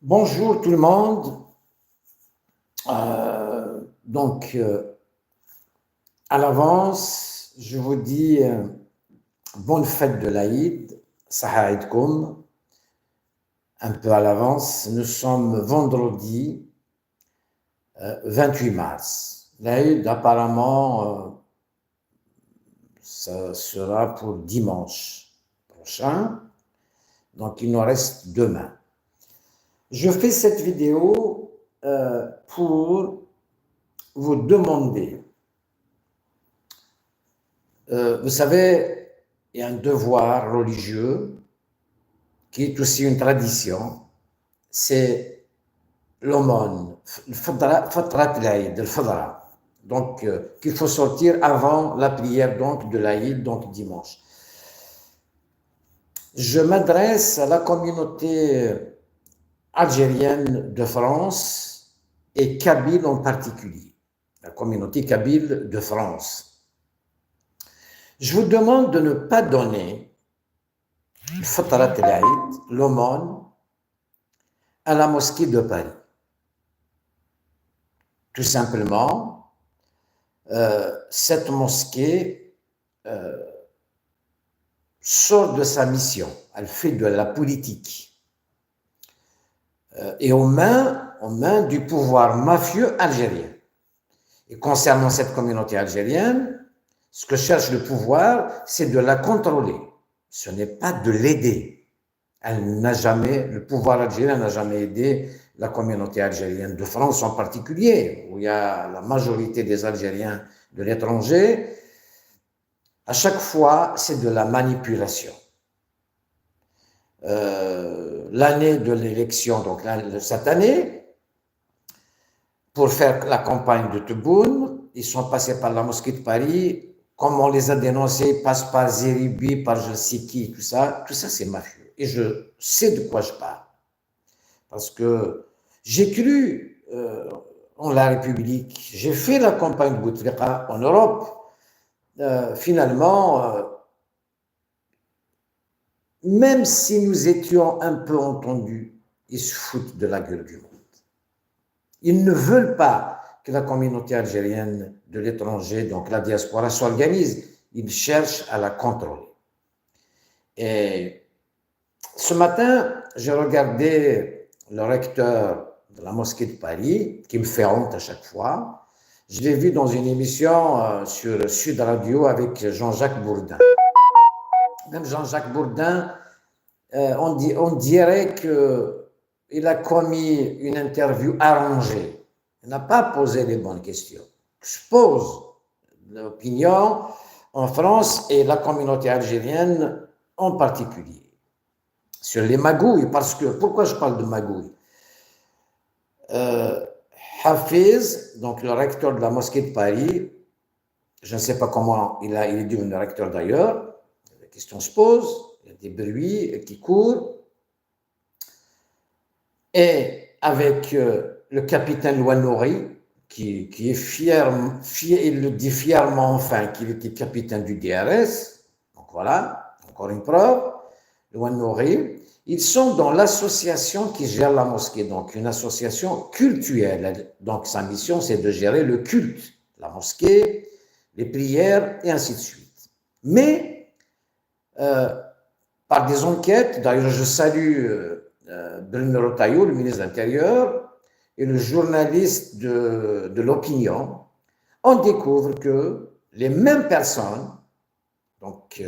Bonjour tout le monde. Donc, à l'avance, je vous dis bonne fête de l'Aïd, Saha Aïdkoum, un peu à l'avance. Nous sommes vendredi 28 mars. L'Aïd, apparemment, ça sera pour dimanche prochain, donc il nous reste demain. Je fais cette vidéo pour vous demander, vous savez, il y a un devoir religieux qui est aussi une tradition, c'est l'aumône, Fatrat l'Aïd, le Fadra, donc qu'il faut sortir avant la prière donc, de l'Aïd, donc dimanche. Je m'adresse à la communauté algérienne de France et kabyle en particulier, la communauté kabyle de France. Je vous demande de ne pas donner le Fatrat al-Aïd, l'aumône, à la mosquée de Paris. Tout simplement, cette mosquée sort de sa mission, elle fait de la politique et aux mains du pouvoir mafieux algérien. Et concernant cette communauté algérienne, ce que cherche le pouvoir, c'est de la contrôler. Ce n'est pas de l'aider. Le pouvoir algérien n'a jamais aidé la communauté algérienne de France en particulier, où il y a la majorité des Algériens de l'étranger. À chaque fois, c'est de la manipulation. L'année de l'élection, donc cette année, pour faire la campagne de Tebboune, ils sont passés par la mosquée de Paris. Comme on les a dénoncés, ils passent par Zeribi, par je sais qui, tout ça c'est mafieux. Et je sais de quoi je parle. Parce que j'ai cru en la République, j'ai fait la campagne de Bouteflika en Europe. Finalement, même si nous étions un peu entendus, ils se foutent de la gueule du monde. Ils ne veulent pas que la communauté algérienne de l'étranger, donc la diaspora, s'organise. Ils cherchent à la contrôler. Et ce matin, j'ai regardé le recteur de la mosquée de Paris, qui me fait honte à chaque fois. Je l'ai vu dans une émission sur Sud Radio avec Jean-Jacques Bourdin. Même Jean-Jacques Bourdin, on dirait qu'il a commis une interview arrangée. Il n'a pas posé les bonnes questions. Je pose l'opinion en France et la communauté algérienne en particulier. Sur les magouilles, parce que, pourquoi je parle de magouilles? Hafiz, donc le recteur de la mosquée de Paris, je ne sais pas comment il est devenu recteur d'ailleurs, la question se pose, il y a des bruits qui courent, et avec le capitaine Louanouri, qui est fier, il le dit fièrement enfin qu'il était capitaine du DRS, donc voilà, encore une preuve, Louanouri, ils sont dans l'association qui gère la mosquée, donc une association cultuelle. Donc sa mission, c'est de gérer le culte, la mosquée, les prières et ainsi de suite. Mais par des enquêtes, d'ailleurs je salue Bruno Retailleau, le ministre de l'Intérieur, et le journaliste de l'opinion, on découvre que les mêmes personnes, donc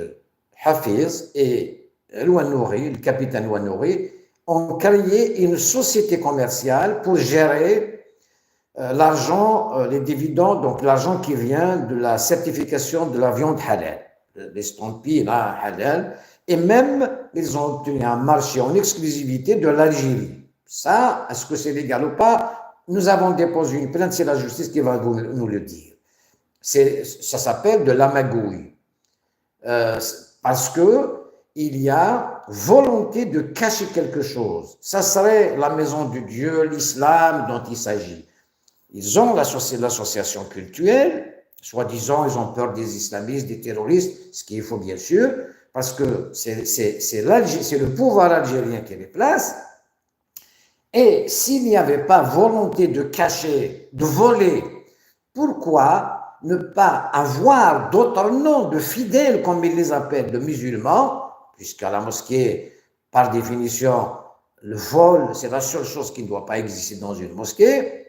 Hafiz et Louanouri, le capitaine Louanouri, ont créé une société commerciale pour gérer l'argent, les dividendes, donc l'argent qui vient de la certification de la viande halal, l'estampille là, halal, et même ils ont obtenu un marché en exclusivité de l'Algérie. Ça, est-ce que c'est légal ou pas? Nous avons déposé une plainte, c'est la justice qui va nous le dire. Ça s'appelle de la magouille. Parce que il y a volonté de cacher quelque chose. Ça serait la maison de Dieu, l'islam dont il s'agit. Ils ont l'association cultuelle, soi-disant ils ont peur des islamistes, des terroristes, ce qu'il faut bien sûr, parce que c'est le pouvoir algérien qui les place, Et s'il n'y avait pas volonté de cacher, de voler, pourquoi ne pas avoir d'autres noms de fidèles, comme ils les appellent, de musulmans, puisqu'à la mosquée, par définition, le vol, c'est la seule chose qui ne doit pas exister dans une mosquée.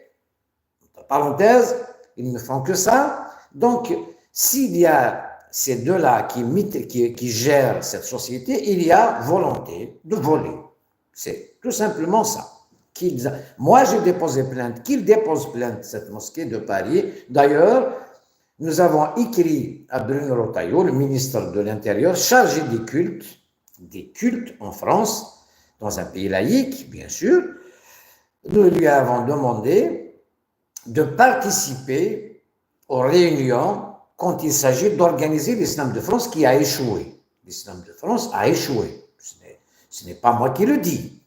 Parenthèse, ils ne font que ça. Donc, s'il y a ces deux-là qui gèrent cette société, il y a volonté de voler. C'est tout simplement ça. Moi, j'ai déposé plainte, qu'ils déposent plainte, cette mosquée de Paris. D'ailleurs, nous avons écrit à Bruno Retailleau, le ministre de l'Intérieur, chargé des cultes en France, dans un pays laïque, bien sûr. Nous lui avons demandé de participer aux réunions quand il s'agit d'organiser l'Islam de France qui a échoué. L'Islam de France a échoué. Ce n'est pas moi qui le dis.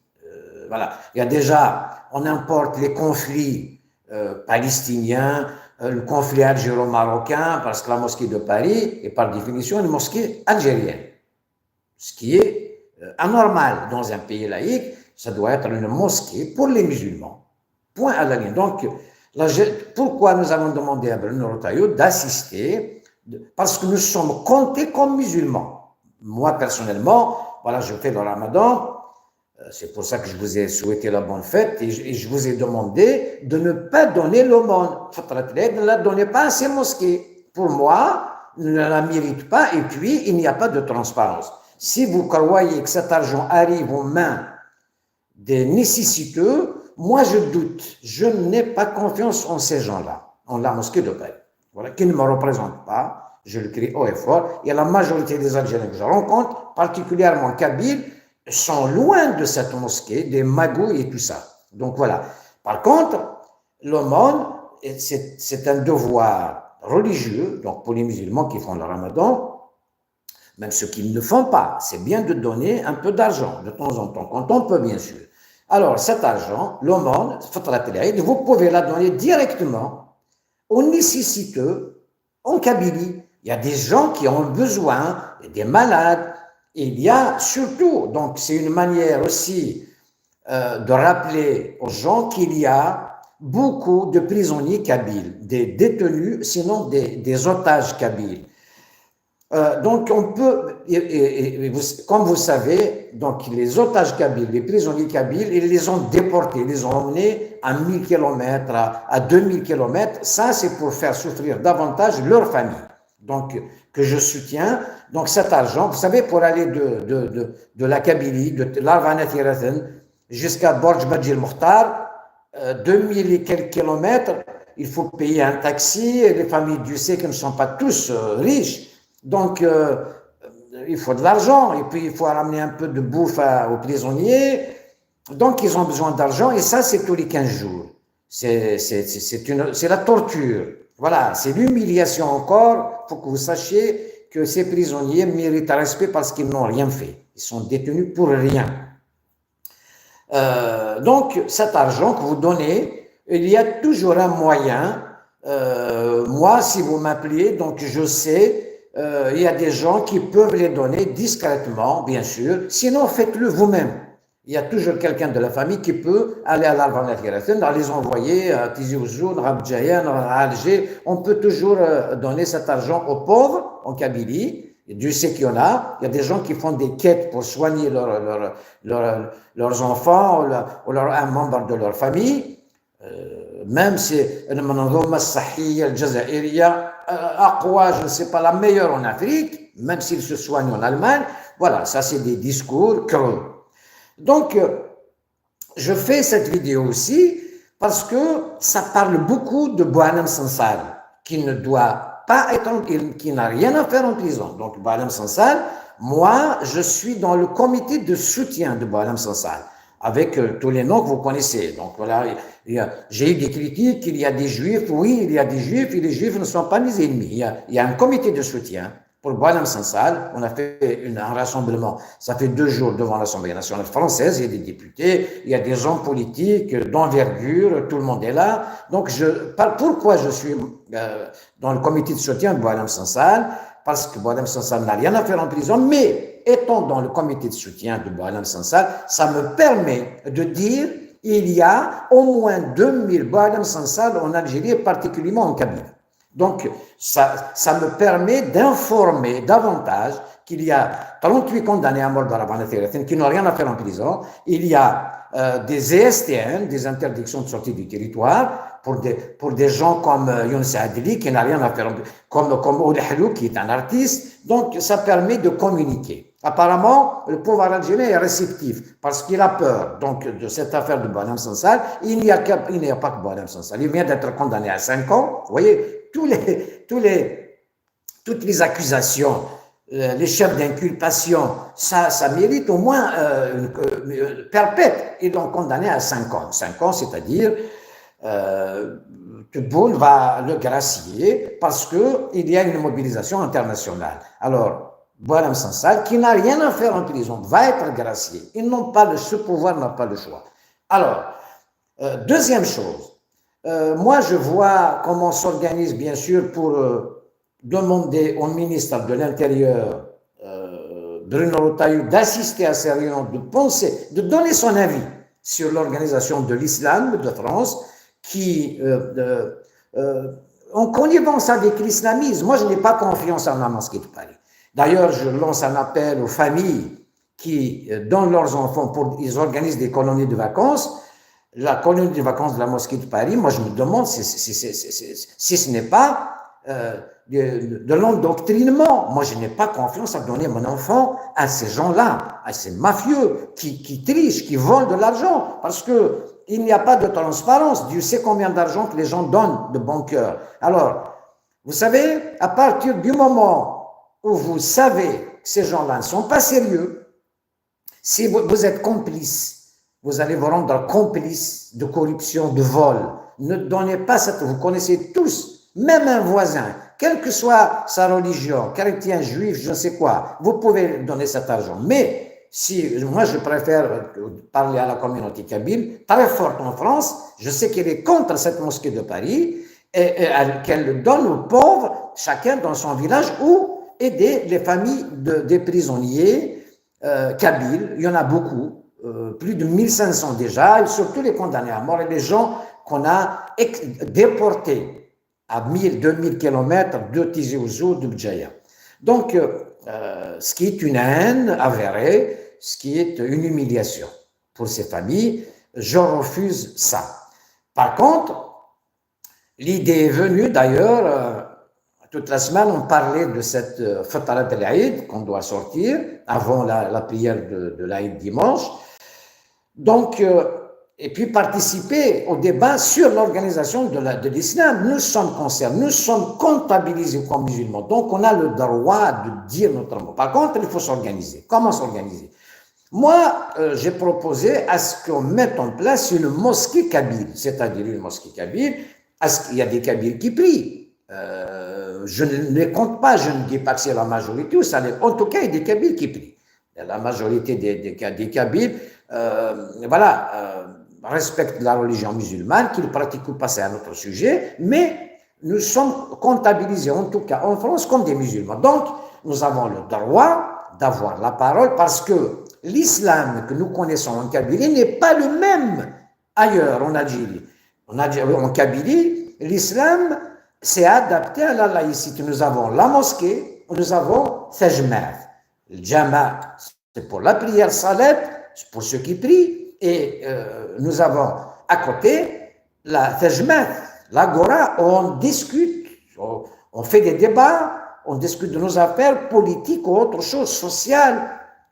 Voilà. Il y a déjà, on importe les conflits palestiniens, le conflit algéro-marocain, parce que la mosquée de Paris est par définition une mosquée algérienne. Ce qui est anormal dans un pays laïque, ça doit être une mosquée pour les musulmans. Point à la ligne. Donc, pourquoi nous avons demandé à Bruno Retailleau d'assister? Parce que nous sommes comptés comme musulmans. Moi, personnellement, voilà, je fais le ramadan. C'est pour ça que je vous ai souhaité la bonne fête et je vous ai demandé de ne pas donner l'aumône. Ne la donnez pas à ces mosquées. Pour moi, ne la mérite pas et puis il n'y a pas de transparence. Si vous croyez que cet argent arrive aux mains des nécessiteux, moi je doute. Je n'ai pas confiance en ces gens-là, en la mosquée de Paris. Voilà, qui ne me représente pas. Je le crie haut et fort. Et la majorité des Algériens que je rencontre, particulièrement Kabyles, sont loin de cette mosquée, des magouilles et tout ça. Donc voilà. Par contre, l'aumône, c'est un devoir religieux, donc pour les musulmans qui font le ramadan, même ceux qui ne le font pas, c'est bien de donner un peu d'argent de temps en temps, quand on peut bien sûr. Alors cet argent, l'aumône, vous pouvez la donner directement aux nécessiteux en Kabylie. Il y a des gens qui ont besoin, des malades. Il y a surtout, donc c'est une manière aussi de rappeler aux gens qu'il y a beaucoup de prisonniers kabyles, des détenus, sinon des otages kabyles. Donc on peut, comme vous savez, donc les otages kabyles, les prisonniers kabyles, ils les ont déportés, ils les ont emmenés à 1000 km, à 2000 km. Ça, c'est pour faire souffrir davantage leur famille. Donc, que je soutiens. Donc, cet argent, vous savez, pour aller de la Kabylie, de l'Arvanat-Irathen jusqu'à Borj Badjil Mokhtar, 2000 et quelques kilomètres, il faut payer un taxi, et les familles, Dieu sait qu'elles ne sont pas tous riches. Donc, il faut de l'argent, et puis il faut ramener un peu de bouffe aux prisonniers. Donc, ils ont besoin d'argent, et ça, c'est tous les 15 jours. C'est la torture. Voilà, c'est l'humiliation encore. Il faut que vous sachiez que ces prisonniers méritent respect parce qu'ils n'ont rien fait. Ils sont détenus pour rien. Donc, cet argent que vous donnez, il y a toujours un moyen. Moi, si vous m'appelez, donc je sais, il y a des gens qui peuvent les donner discrètement, bien sûr. Sinon, faites-le vous-même. Il y a toujours quelqu'un de la famille qui peut aller à l'Arvanat-Irathen, les envoyer à Tizi Ouzou, à Abdjayan, à Alger. On peut toujours donner cet argent aux pauvres en Kabylie. Et Dieu sait qu'il y en a. Il y a des gens qui font des quêtes pour soigner leurs enfants ou un membre de leur famille. Même si المنظومة الصحية الجزائرية أقوى, je ne sais pas, la meilleure en Afrique, même s'ils se soignent en Allemagne. Voilà, ça c'est des discours creux. Donc, je fais cette vidéo aussi parce que ça parle beaucoup de Boualem Sansal, qui ne doit pas être, qui n'a rien à faire en prison. Donc, Boualem Sansal, moi, je suis dans le comité de soutien de Boualem Sansal, avec tous les noms que vous connaissez. Donc, voilà, j'ai eu des critiques, il y a des juifs, oui, il y a des juifs, et les juifs ne sont pas mes ennemis. Il y a un comité de soutien. Pour Boualem Sansal, on a fait un rassemblement, ça fait 2 jours devant l'Assemblée nationale française, il y a des députés, il y a des hommes politiques d'envergure, tout le monde est là. Donc, pourquoi je suis dans le comité de soutien de Boualem Sansal? Parce que Boualem Sansal n'a rien à faire en prison, mais étant dans le comité de soutien de Boualem Sansal, ça me permet de dire il y a au moins 2000 Boualem Sansal en Algérie, particulièrement en Kabylie. Donc, ça me permet d'informer davantage qu'il y a 38 condamnés à mort dans la Banat qui n'ont rien à faire en prison. Il y a des ESTN, des interdictions de sortie du territoire, pour des gens comme Younes Adli, qui n'a rien à faire, comme Oud Halou, qui est un artiste. Donc, ça permet de communiquer. Apparemment, le pouvoir algérien est réceptif parce qu'il a peur donc, de cette affaire de Boualem Sansal. Il n'y a pas que Boualem Sansal. Il vient d'être condamné à 5 ans. Vous voyez, toutes les accusations, les chefs d'inculpation, ça mérite au moins perpète. Ils l'ont condamné à 5 ans. 5 ans, c'est-à-dire Tebboune va le gracier parce qu'il y a une mobilisation internationale. Alors, Boualem Sansal, qui n'a rien à faire en prison, va être gracié. Ils n'ont pas ce pouvoir, n'a pas le choix. Alors, deuxième chose, moi je vois comment s'organise bien sûr pour demander au ministre de l'Intérieur, Bruno Retailleau, d'assister à ces réunions, de penser, de donner son avis sur l'organisation de l'islam de France, qui, en connivence avec l'islamisme, moi je n'ai pas confiance en la mosquée de Paris. D'ailleurs, je lance un appel aux familles qui donnent leurs enfants, ils organisent des colonies de vacances. La colonie de vacances de la mosquée de Paris, moi je me demande si ce n'est pas de l'endoctrinement. Moi je n'ai pas confiance à donner mon enfant à ces gens-là, à ces mafieux qui trichent, qui volent de l'argent, parce qu'il n'y a pas de transparence. Dieu sait combien d'argent que les gens donnent de bon cœur. Alors, vous savez, à partir du moment où vous savez que ces gens-là ne sont pas sérieux, si vous êtes complice, vous allez vous rendre complice de corruption, de vol. Ne donnez pas cette... Vous connaissez tous, même un voisin, quelle que soit sa religion, chrétien, juif, je ne sais quoi, vous pouvez donner cet argent. Mais moi, je préfère parler à la communauté kabyle, très forte en France. Je sais qu'elle est contre cette mosquée de Paris et qu'elle donne aux pauvres, chacun dans son village, ou aider les familles des prisonniers kabyles. Il y en a beaucoup, plus de 1500 déjà, et surtout les condamnés à mort et les gens qu'on a déportés à 1000, 2000 km de Tizi Ouzou, de Bdjaya. Donc, ce qui est une haine avérée, ce qui est une humiliation pour ces familles, je refuse ça. Par contre, l'idée est venue d'ailleurs, toute la semaine, on parlait de cette Fatarat al-Aïd qu'on doit sortir avant la prière de l'Aïd dimanche. Donc, et puis participer au débat sur l'organisation de l'islam. Nous sommes concernés, nous sommes comptabilisés comme musulmans. Donc, on a le droit de dire notre mot. Par contre, il faut s'organiser. Comment s'organiser? Moi, j'ai proposé à ce qu'on mette en place une mosquée kabyle, c'est-à-dire une mosquée kabyle, parce qu'il y a des kabyles qui prient. Je ne les compte pas, je ne dis pas que c'est la majorité, en tout cas, il y a des Kabyles qui prient. La majorité des Kabyles, respectent la religion musulmane, qu'ils pratiquent ou pas, c'est un autre sujet, mais nous sommes comptabilisés, en tout cas en France, comme des musulmans. Donc, nous avons le droit d'avoir la parole parce que l'islam que nous connaissons en Kabylie n'est pas le même ailleurs en Algérie. En Kabylie, l'islam s'est adapté à la laïcité. Nous avons la mosquée, nous avons Tajma. Le Jama, c'est pour la prière salat, c'est pour ceux qui prient, et nous avons à côté la Tajma, l'agora, où on discute, on fait des débats, on discute de nos affaires politiques ou autre chose, sociale.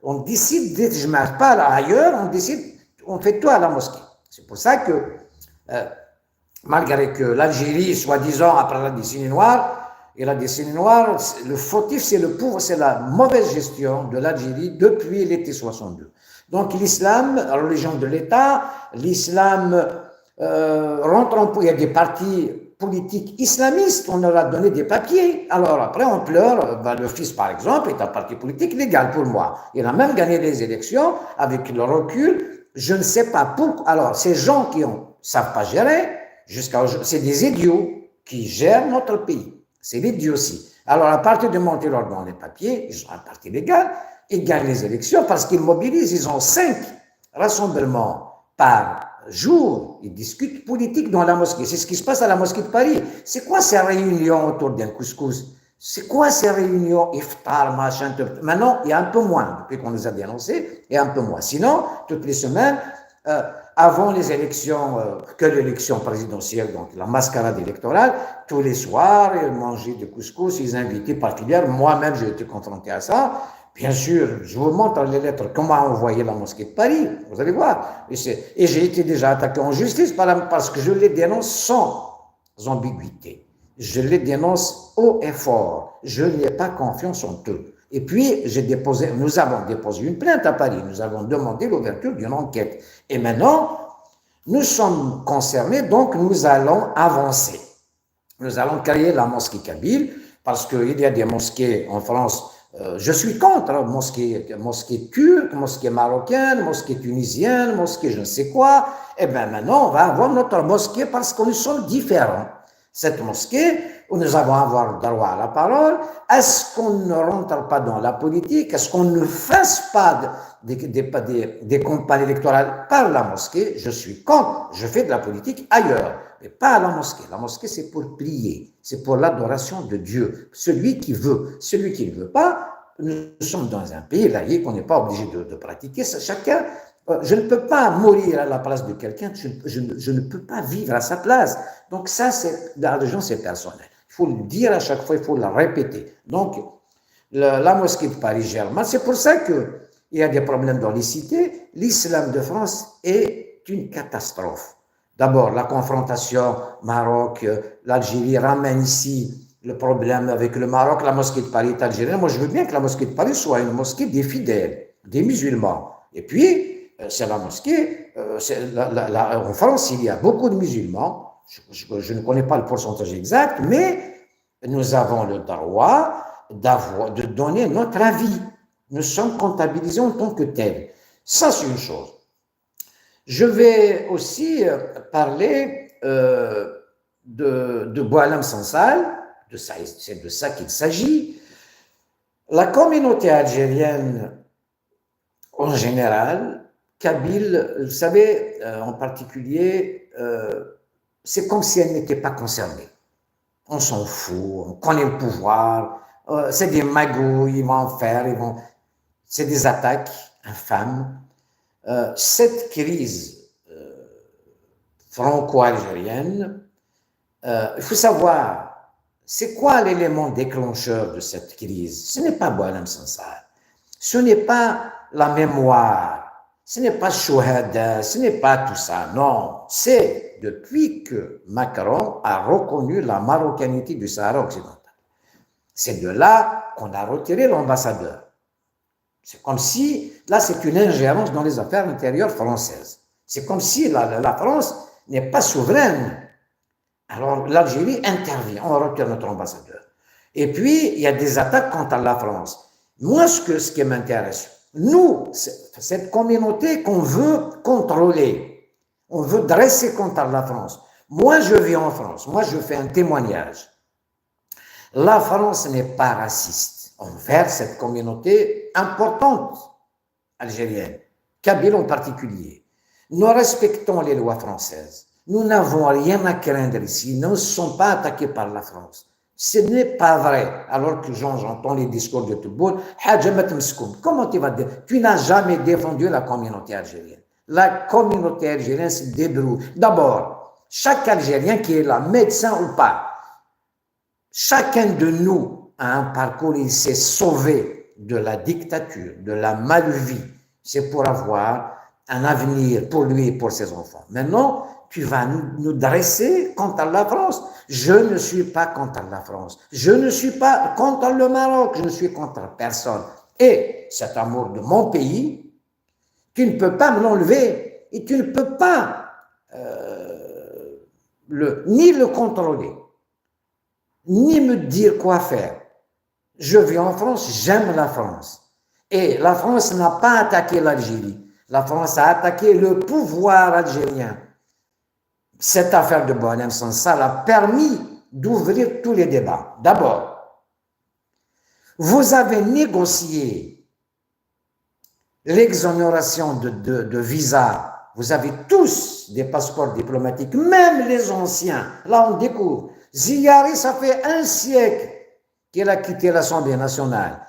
On décide de Tajma, pas ailleurs, on fait tout à la mosquée. C'est pour ça que malgré que l'Algérie, soi-disant, après la décennie noire, et la décennie noire, le fautif, c'est le pouvoir, c'est la mauvaise gestion de l'Algérie depuis l'été 62. Donc l'islam, la religion de l'État, l'islam rentre en... Il y a des partis politiques islamistes, on leur a donné des papiers. Alors après, on pleure. Le FIS, par exemple, est un parti politique légal pour moi. Il a même gagné les élections avec le recul. Je ne sais pas pourquoi. Alors, ces gens qui ne savent pas gérer, c'est des idiots qui gèrent notre pays. C'est l'idiotie. Alors, à partir du moment où ils leur donnent les papiers, ils ont un parti légal, ils gagnent les élections parce qu'ils mobilisent. Ils ont 5 rassemblements par jour, ils discutent politique dans la mosquée. C'est ce qui se passe à la mosquée de Paris. C'est quoi ces réunions autour d'un couscous? C'est quoi ces réunions, iftar, machin? Maintenant, il y a un peu moins, depuis qu'on nous a dénoncé, il y a un peu moins. Sinon, toutes les semaines, avant les élections, que l'élection présidentielle, donc la mascarade électorale, tous les soirs, ils mangeaient du couscous, ils invitaient particulièrement. Moi-même, j'ai été confronté à ça. Bien sûr, je vous montre les lettres, comment a envoyé la mosquée de Paris, vous allez voir. Et j'ai été déjà attaqué en justice parce que je les dénonce sans ambiguïté. Je les dénonce haut et fort. Je n'ai pas confiance en eux. Et puis, nous avons déposé une plainte à Paris. Nous avons demandé l'ouverture d'une enquête. Et maintenant, nous sommes concernés, donc nous allons avancer. Nous allons créer la mosquée kabyle parce qu'il y a des mosquées en France. Je suis contre mosquée turque, mosquée marocaine, mosquée tunisienne, mosquée je ne sais quoi. Et bien maintenant, on va avoir notre mosquée parce que nous sommes différents. Cette mosquée, où nous allons avoir droit à la parole, est-ce qu'on ne rentre pas dans la politique? Est-ce qu'on ne fasse pas des campagnes électorales par la mosquée? Je suis contre, je fais de la politique ailleurs, mais pas à la mosquée. La mosquée, c'est pour prier, c'est pour l'adoration de Dieu. Celui qui veut, celui qui ne veut pas, nous sommes dans un pays laïque, on n'est pas obligé de pratiquer ça. Chacun, je ne peux pas mourir à la place de quelqu'un, je ne peux pas vivre à sa place. Donc ça, la religion, c'est personnel. Il faut le dire à chaque fois, il faut le répéter. Donc, la mosquée de Paris germaine, c'est pour ça qu'il y a des problèmes dans les cités. L'islam de France est une catastrophe. D'abord, la confrontation Maroc, l'Algérie ramène ici le problème avec le Maroc. La mosquée de Paris est algérienne. Moi, je veux bien que la mosquée de Paris soit une mosquée des fidèles, des musulmans. Et puis, c'est la mosquée. En France, il y a beaucoup de musulmans. Je ne connais pas le pourcentage exact, mais nous avons le droit de donner notre avis. Nous sommes comptabilisés en tant que tels. Ça, c'est une chose. Je vais aussi parler de Boualem Sansal, c'est de ça qu'il s'agit. La communauté algérienne, en général, kabyle, vous savez, en particulier, c'est comme si elle n'était pas concernée. On s'en fout, on connaît le pouvoir, c'est des magouilles, ils vont en faire, c'est des attaques infâmes. Cette crise franco-algérienne, il faut savoir, c'est quoi l'élément déclencheur de cette crise? Ce n'est pas Boualem Sansal, ce n'est pas la mémoire, ce n'est pas Chouhada, ce n'est pas tout ça, non. C'est depuis que Macron a reconnu la marocanité du Sahara occidental. C'est de là qu'on a retiré l'ambassadeur. C'est comme si, là, c'est une ingérence dans les affaires intérieures françaises. C'est comme si la France n'est pas souveraine. Alors, l'Algérie intervient, on retire notre ambassadeur. Et puis, il y a des attaques contre la France. Moi, ce qui m'intéresse, nous, cette communauté qu'on veut contrôler, on veut dresser contre la France. Moi, je vis en France, moi, je fais un témoignage. La France n'est pas raciste envers cette communauté importante algérienne, kabyle en particulier. Nous respectons les lois françaises. Nous n'avons rien à craindre ici. Nous ne sommes pas attaqués par la France. Ce n'est pas vrai. Alors que j'entends les discours de tout le monde, comment tu vas dire? Tu n'as jamais défendu la communauté algérienne. La communauté algérienne se débrouille. D'abord, chaque Algérien qui est là, médecin ou pas, chacun de nous a un parcours, il s'est sauvé de la dictature, de la malvie. C'est pour avoir un avenir pour lui et pour ses enfants. Maintenant, tu vas nous dresser contre la France. Je ne suis pas contre la France. Je ne suis pas contre le Maroc. Je ne suis contre personne. Et cet amour de mon pays, tu ne peux pas me l'enlever et tu ne peux pas ni le contrôler, ni me dire quoi faire. Je vis en France, j'aime la France. Et la France n'a pas attaqué l'Algérie. La France a attaqué le pouvoir algérien. Cette affaire de Boualem Sansal a permis d'ouvrir tous les débats. D'abord, vous avez négocié l'exonération de visa vous avez tous des passeports diplomatiques, même les anciens. Là, on découvre. Ziyari, ça fait un siècle qu'il a quitté l'Assemblée nationale.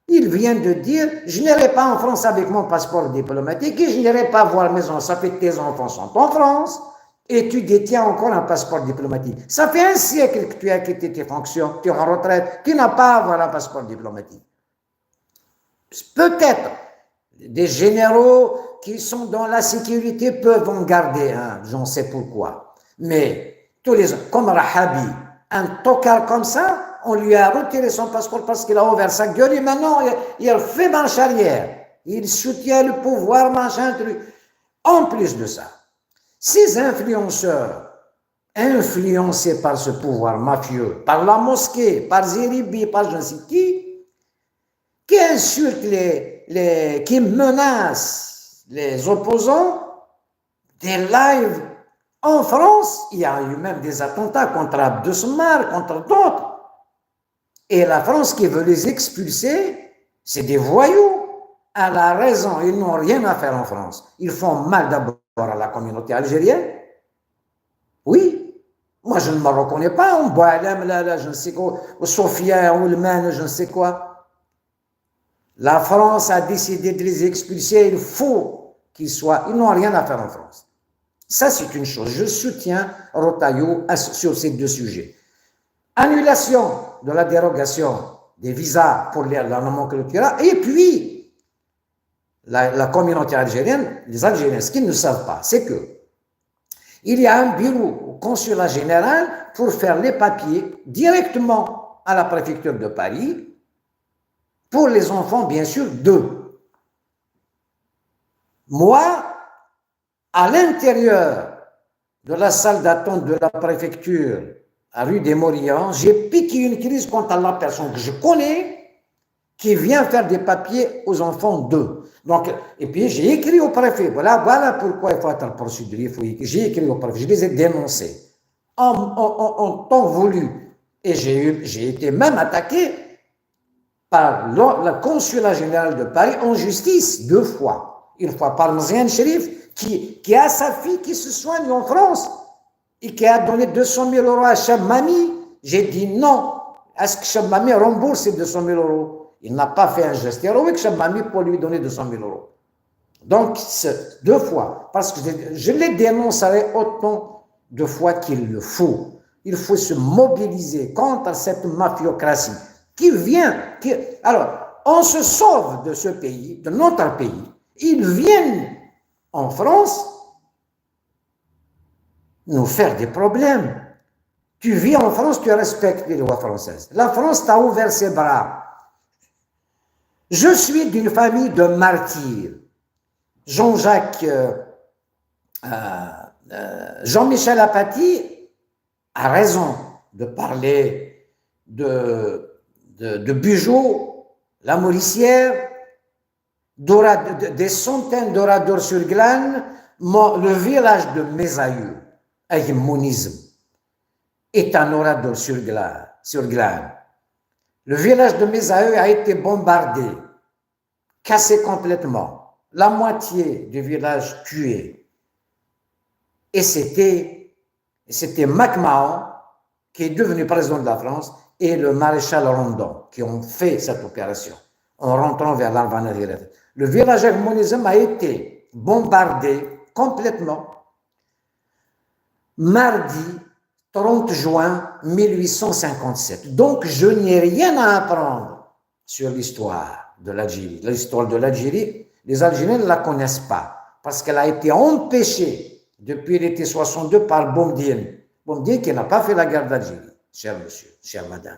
Il vient de dire, je n'irai pas en France avec mon passeport diplomatique et je n'irai pas voir mes enfants. Ça fait que tes enfants sont en France et tu détiens encore un passeport diplomatique. Ça fait un siècle que tu as quitté tes fonctions, tu es en retraite, tu n'as pas à avoir un passeport diplomatique. Peut-être des généraux qui sont dans la sécurité peuvent en garder un, j'en sais pourquoi. Mais tous les comme Rahabi, un tocard comme ça, on lui a retiré son passeport parce qu'il a ouvert sa gueule et maintenant il fait marche arrière. Il soutient le pouvoir, machin, truc. En plus de ça, ces influenceurs influencés par ce pouvoir mafieux, par la mosquée, par Zeribi, par je ne sais qui insultent qui menacent les opposants, des lives. En France, il y a eu même des attentats contre Abdesmar, contre d'autres. Et la France qui veut les expulser, c'est des voyous. Elle a raison, ils n'ont rien à faire en France. Ils font mal d'abord à la communauté algérienne. Oui, moi je ne me reconnais pas. On boit là, je ne sais quoi, Sofia, Oulman, je ne sais quoi. La France a décidé de les expulser. Il faut qu'ils soient. Ils n'ont rien à faire en France. Ça, c'est une chose. Je soutiens Rotaillot sur ces deux sujets. Annulation de la dérogation des visas pour la nomenclature, et puis la communauté algérienne, les Algériens, ce qu'ils ne savent pas, c'est que il y a un bureau au consulat général pour faire les papiers directement à la préfecture de Paris pour les enfants, bien sûr, d'eux. Moi, à l'intérieur de la salle d'attente de la préfecture à rue des Morillons, j'ai piqué une crise contre la personne que je connais qui vient faire des papiers aux enfants d'eux. Donc, et puis j'ai écrit au préfet, voilà pourquoi il faut être procédurier. J'ai écrit au préfet, je les ai dénoncés en temps voulu. Et j'ai été même attaqué par le consulat général de Paris en justice 2 fois. Une fois par Mziane Cherif, qui a sa fille qui se soigne en France et qui a donné 200 000 euros à Chabmami. J'ai dit non. Est-ce que Chabmami rembourse ces 200 000 euros? Il n'a pas fait un geste héroïque, Chabmami, pour lui donner 200 000 euros. Donc, 2 fois. Parce que je les dénoncerai autant de fois qu'il le faut. Il faut se mobiliser contre cette mafiocratie qui vient. Alors, on se sauve de ce pays, de notre pays. Ils viennent en France nous faire des problèmes. Tu vis en France, tu respectes les lois françaises. La France t'a ouvert ses bras. Je suis d'une famille de martyrs. Jean-Michel Apathy a raison de parler de Bugeaud, la Mauricière, des centaines d'orateurs sur Glane, le village de Mésailleux, avec monisme, est un orateur sur Glane. Le village de Mésailleux a été bombardé, cassé complètement, la moitié du village tué. Et c'était MacMahon, qui est devenu président de la France, et le maréchal Rondon, qui ont fait cette opération, en rentrant vers l'Arvanadie. Le village avec monisme a été bombardé complètement mardi 30 juin 1857. Donc, je n'ai rien à apprendre sur l'histoire de l'Algérie. L'histoire de l'Algérie, les Algériens ne la connaissent pas parce qu'elle a été empêchée depuis l'été 62 par Boumedienne. Boumedienne qui n'a pas fait la guerre d'Algérie, cher monsieur, chère madame.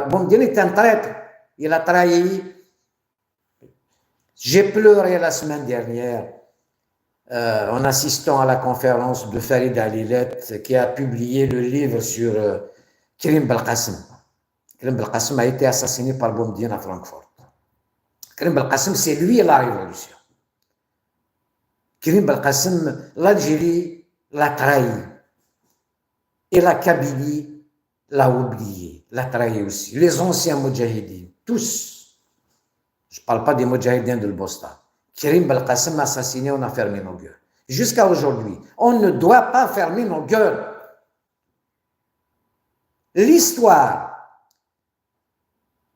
Boumedienne est un traître. Il a trahi. J'ai pleuré la semaine dernière en assistant à la conférence de Farid Alilet qui a publié le livre sur Karim Belkacem. Karim Belkacem a été assassiné par Boumedienne à Francfort. Karim Belkacem, c'est lui la révolution. Karim Belkacem, l'Algérie l'a trahi. Et la Kabylie l'a oublié, l'a trahi aussi. Les anciens Moudjahidines, tous. Je ne parle pas des Moudjahidines de Bosta. Karim Belkacem assassiné, on a fermé nos gueules. jusqu'à aujourd'hui. On ne doit pas fermer nos gueules. L'histoire.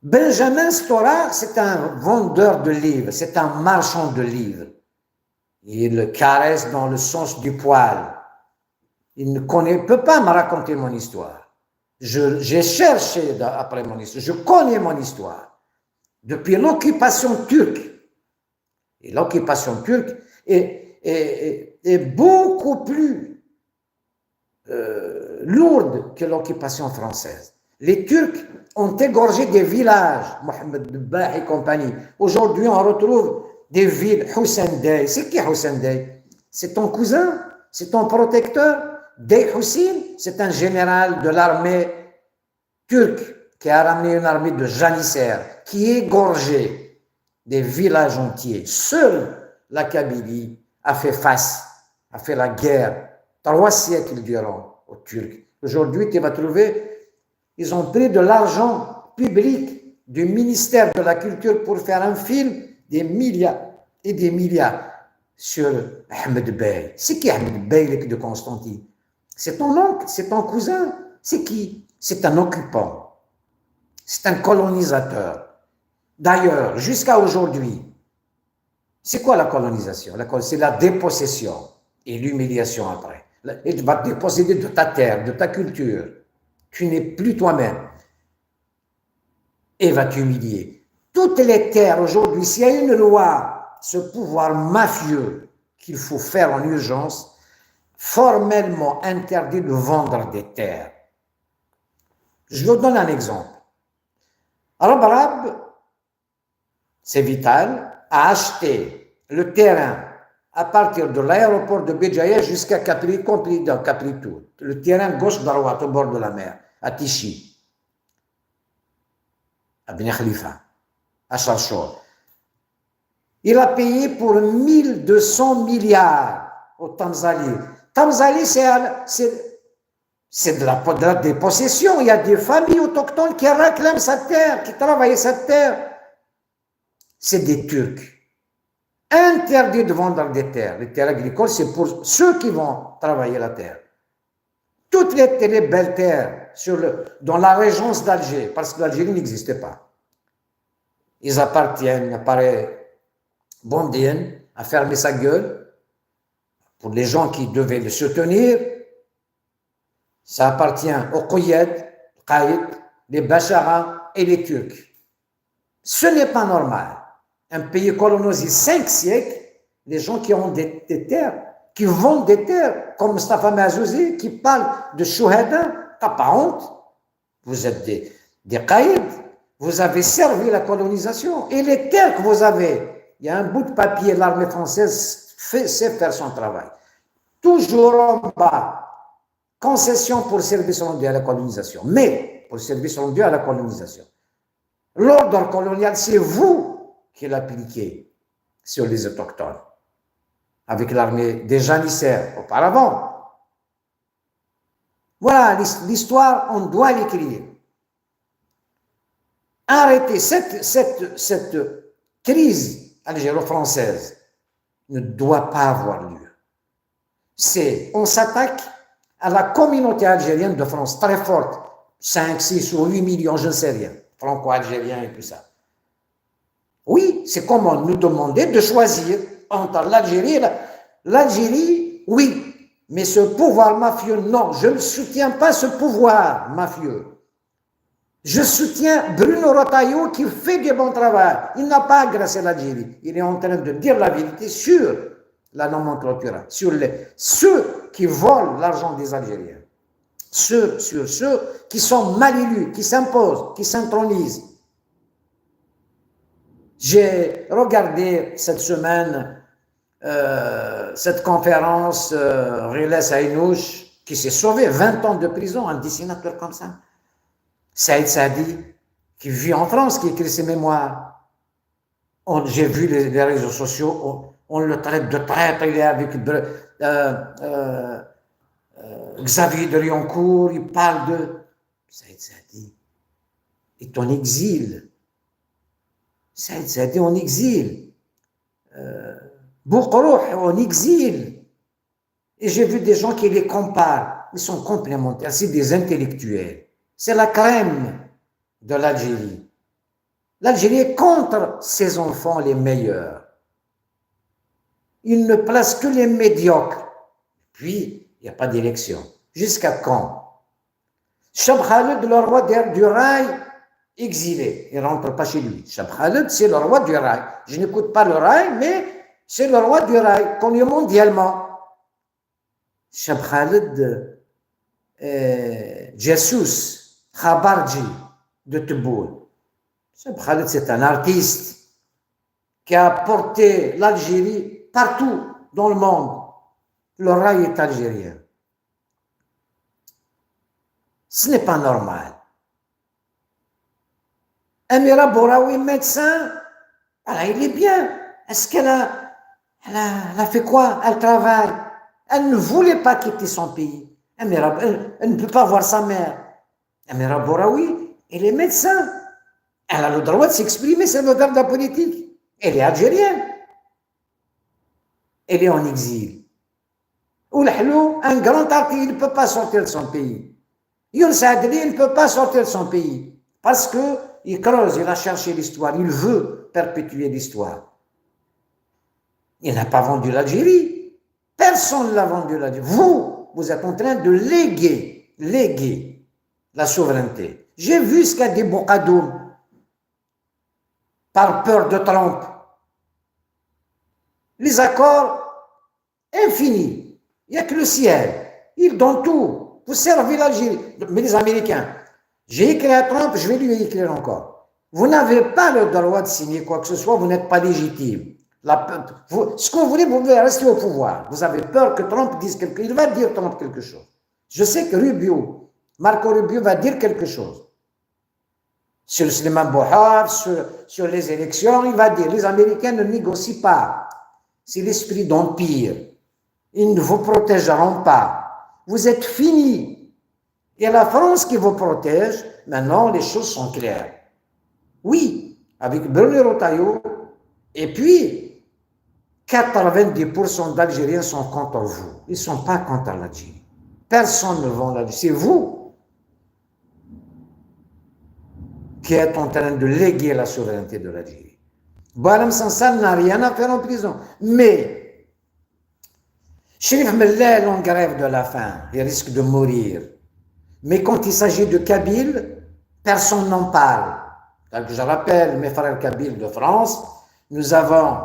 Benjamin Stora, c'est un vendeur de livres, c'est un marchand de livres. Il caresse dans le sens du poil. Il ne peut pas me raconter mon histoire. J'ai cherché après mon histoire, je connais mon histoire. Depuis l'occupation turque. Et l'occupation turque est beaucoup plus lourde que l'occupation française. Les Turcs ont égorgé des villages, Mohamed Dbah et compagnie. Aujourd'hui, on retrouve des villes. Hussein Dey, c'est qui Hussein Dey? C'est ton cousin? C'est ton protecteur? Dey Hussein, c'est un général de l'armée turque qui a ramené une armée de janissaires, qui égorgeait des villages entiers. Seule la Kabylie a fait face, a fait la guerre 3 siècles durant aux Turcs. Aujourd'hui, tu vas trouver, ils ont pris de l'argent public du ministère de la Culture pour faire un film, des milliards et des milliards sur Ahmed Bey. C'est qui Ahmed Bey de Constantine? C'est ton oncle, c'est ton cousin. C'est qui? C'est un occupant. C'est un colonisateur. D'ailleurs, jusqu'à aujourd'hui, c'est quoi la colonisation? C'est la dépossession et l'humiliation après. Et tu vas te déposséder de ta terre, de ta culture. Tu n'es plus toi-même. Et va t'humilier. Toutes les terres aujourd'hui, s'il y a une loi, ce pouvoir mafieux qu'il faut faire en urgence, formellement interdit de vendre des terres. Je vous donne un exemple. Rabrab, c'est vital, a acheté le terrain à partir de l'aéroport de Béjaïa jusqu'à Capri, compris dans Capri tout. Le terrain gauche-droite au bord de la mer, à Tichy, à Ben Khalifa, à Charchor. Il a payé pour 1200 milliards au Tanzanie. Tanzanie, c'est de la dépossession. Il y a des familles autochtones qui réclament sa terre, qui travaillent cette terre. C'est des Turcs. Interdit de vendre des terres. Les terres agricoles, c'est pour ceux qui vont travailler la terre. Toutes les belles terres dans la régence d'Alger, parce que l'Algérie n'existait pas. Ils appartiennent, apparaît Bondien, à fermer sa gueule. Pour les gens qui devaient le soutenir, ça appartient aux Kouyed, les Bachara et les Turcs. Ce n'est pas normal. Un pays colonisé 5 siècles, les gens qui ont des terres, qui vendent des terres, comme Mustafa Mazouzi, qui parle de Chouhada, t'as pas honte. Vous êtes des Qaïd, vous avez servi la colonisation. Et les terres que vous avez, il y a un bout de papier, l'armée française sait faire son travail. Toujours en bas, concession pour service rendu à la colonisation, mais pour service rendu à la colonisation. L'ordre colonial, c'est vous qui l'appliquez sur les autochtones, avec l'armée des janissaires auparavant. Voilà, l'histoire, on doit l'écrire. Arrêtez cette crise algéro-française ne doit pas avoir lieu. On s'attaque à la communauté algérienne de France, très forte, 5, 6 ou 8 millions, je ne sais rien, franco-algériens et tout ça. Oui, c'est comme on nous demandait de choisir entre l'Algérie et l'Algérie, oui, mais ce pouvoir mafieux, non, je ne soutiens pas ce pouvoir mafieux. Je soutiens Bruno Retailleau qui fait du bon travail. Il n'a pas agressé l'Algérie. Il est en train de dire la vérité sur la nomenclature, sur ceux qui volent l'argent des Algériens, sur ceux qui sont mal élus, qui s'imposent, qui s'intronisent. J'ai regardé cette semaine cette conférence Riles Haïnouch qui s'est sauvé 20 ans de prison, un dessinateur comme ça. Saïd Sadi, qui vit en France, qui écrit ses mémoires. J'ai vu les réseaux sociaux, on le traite de traître, il est avec Xavier de Lioncourt, il parle de Saïd Sadi est en exil. Saïd Sadi en exil. Boukrouh en exil. Et j'ai vu des gens qui les comparent. Ils sont complémentaires. C'est des intellectuels. C'est la crème de l'Algérie. L'Algérie est contre ses enfants les meilleurs. Il ne place que les médiocres. Puis, il n'y a pas d'élection. Jusqu'à quand? Cheb Khaled, le roi du rail, exilé. Il ne rentre pas chez lui. Cheb Khaled, c'est le roi du rail. Je n'écoute pas le rail, mais c'est le roi du rail, connu mondialement. Cheb Khaled Jesus Khabarji de Tebboune. Cheb Khaled, c'est un artiste qui a porté l'Algérie partout dans le monde. Le rail est algérien. Ce n'est pas normal. Amira Bouraoui, médecin, alors il est bien. Est-ce qu'elle a fait quoi? Elle travaille. Elle ne voulait pas quitter son pays. Elle ne peut pas voir sa mère. Amira Bouraoui, elle est médecin. Elle a le droit de s'exprimer, c'est le droit de la politique. Elle est algérienne. Elle est en exil. Oulhlou, un grand artiste, il ne peut pas sortir de son pays. Younes Adli, il ne peut pas sortir de son pays. Parce qu'il creuse, il a cherché l'histoire, il veut perpétuer l'histoire. Il n'a pas vendu l'Algérie. Personne ne l'a vendu l'Algérie. Vous êtes en train de léguer la souveraineté. J'ai vu ce qu'a dit Boukadoum par peur de Trump. Les accords infinis. Il n'y a que le ciel. Ils donnent tout. Vous servez l'Algérie. Mais les Américains, j'ai écrit à Trump, je vais lui écrire encore. Vous n'avez pas le droit de signer quoi que ce soit, vous n'êtes pas légitime. Ce que vous voulez, vous devez rester au pouvoir. Vous avez peur que Trump dise quelque chose. Il va dire Trump quelque chose. Je sais que Marco Rubio va dire quelque chose. Sur le Suleiman Bouhar, sur les élections, il va dire les Américains ne négocient pas. C'est l'esprit d'empire. Ils ne vous protégeront pas. Vous êtes finis. Et la France qui vous protège, maintenant les choses sont claires. Oui, avec Bruno Retailleau, et puis 90% d'Algériens sont contre vous. Ils ne sont pas contre l'Algérie. Personne ne vend l'Algérie. C'est vous qui êtes en train de léguer la souveraineté de l'Algérie. Boualem Sansal n'a rien à faire en prison. Mais Chérif Mellal est en grève de la faim. Il risque de mourir. Mais quand il s'agit de Kabyle, personne n'en parle. Donc je rappelle mes frères kabyles de France, nous avons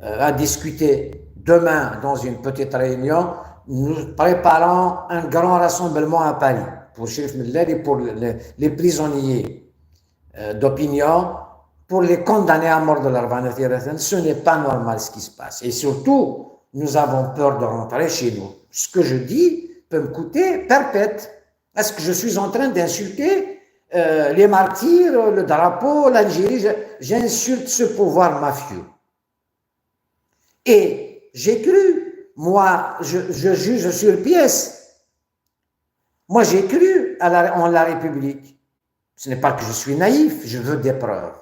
à discuter demain dans une petite réunion, nous préparons un grand rassemblement à Paris pour Chérif Mellal et pour les prisonniers d'opinion, pour les condamner à mort de l'Arvanat. Ce n'est pas normal ce qui se passe. Et surtout, nous avons peur de rentrer chez nous. Ce que je dis peut me coûter perpète. Est-ce que je suis en train d'insulter les martyrs, le drapeau, l'Algérie? J'insulte ce pouvoir mafieux. Et j'ai cru, moi, je juge sur pièce. Moi, j'ai cru en la République. Ce n'est pas que je suis naïf, je veux des preuves.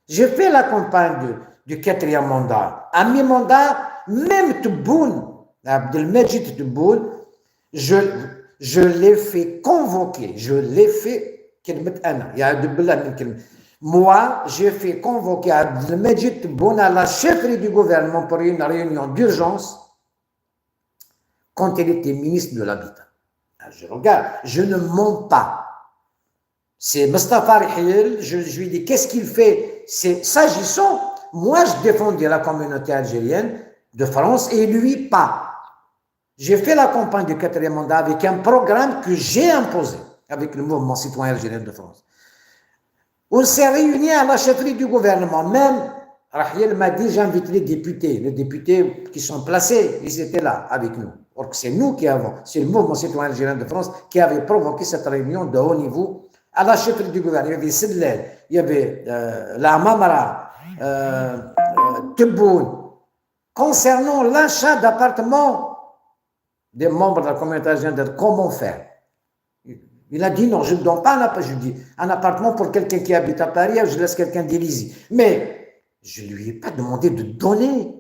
J'ai fait la campagne du 4e mandat. À mes mandats, même Tebboune, Abdelmejid Tebboune, je l'ai fait convoquer. Je l'ai fait, moi, j'ai fait convoquer Abdelmejid Tebboune à la chefferie du gouvernement pour une réunion d'urgence quand il était ministre de l'Habitat. Je regarde, je ne mens pas. C'est Mustafa Rihil, je lui dis qu'est-ce qu'il fait? C'est s'agissant, moi je défendais la communauté algérienne de France et lui pas. J'ai fait la campagne du 4e mandat avec un programme que j'ai imposé avec le mouvement citoyen algérien de France. On s'est réunis à la chefferie du gouvernement. Même Rahil m'a dit j'invite les députés qui sont placés, ils étaient là avec nous. Or que c'est nous qui avons, c'est le mouvement citoyen algérien de France qui avait provoqué cette réunion de haut niveau à la chefferie du gouvernement. Il y avait Sedlel, il y avait la Mamara, Tebboune. Concernant l'achat d'appartements des membres de la communauté algérienne, comment faire? Il a dit non, je ne donne pas un appartement. Je dis un appartement pour quelqu'un qui habite à Paris, je laisse quelqu'un d'Élysée. Mais je ne lui ai pas demandé de donner,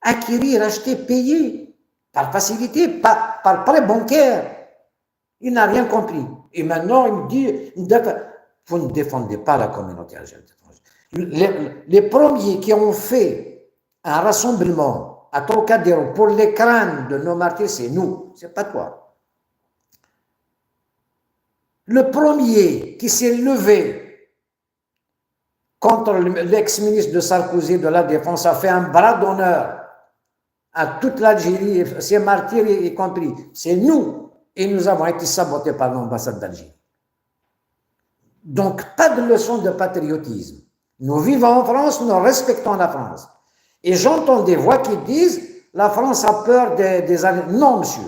acquérir, acheter, payer. par facilité, par prêt bancaire. Il n'a rien compris. Et maintenant, il me dit, vous ne défendez pas la communauté algérienne. Les premiers qui ont fait un rassemblement à Trocadéro pour les crânes de nos martyrs, c'est nous, c'est pas toi. Le premier qui s'est levé contre l'ex-ministre de Sarkozy de la Défense a fait un bras d'honneur à toute l'Algérie, ses martyrs y compris. C'est nous. Et nous avons été sabotés par l'ambassade d'Algérie. Donc, pas de leçon de patriotisme. Nous vivons en France, nous respectons la France. Et j'entends des voix qui disent la France a peur des Algériens. Non, monsieur.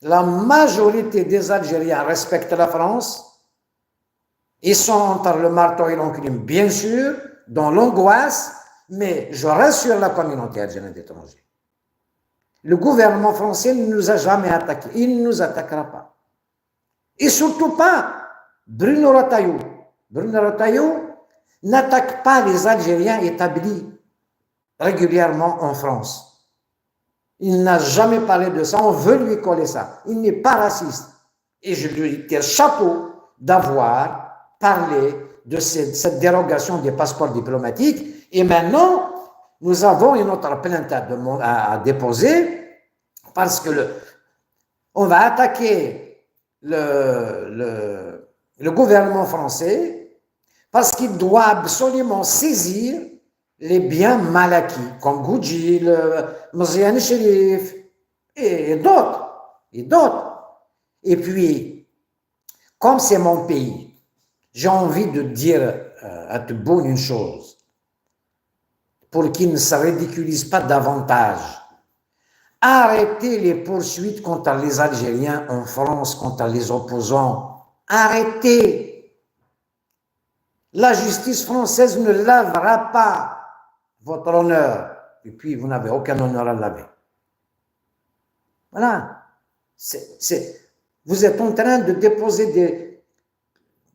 La majorité des Algériens respectent la France. Ils sont entre le marteau et l'enclume, bien sûr, dans l'angoisse, mais je rassure la communauté algérienne d'étrangers. Le gouvernement français ne nous a jamais attaqués. Il ne nous attaquera pas. Et surtout pas Bruno Retailleau. Bruno Retailleau n'attaque pas les Algériens établis régulièrement en France. Il n'a jamais parlé de ça. On veut lui coller ça. Il n'est pas raciste. Et je lui tire chapeau d'avoir parlé de cette dérogation des passeports diplomatiques. Et maintenant, nous avons une autre plainte à déposer parce que on va attaquer le gouvernement français parce qu'il doit absolument saisir les biens mal acquis, comme Goudjil, Mziane Chérif et d'autres. Et puis, comme c'est mon pays, j'ai envie de dire à Tebboune une chose, pour qu'il ne se ridiculise pas davantage. Arrêtez les poursuites contre les Algériens en France, contre les opposants. Arrêtez. La justice française ne lavera pas votre honneur. Et puis, vous n'avez aucun honneur à laver. Voilà. Vous êtes en train de déposer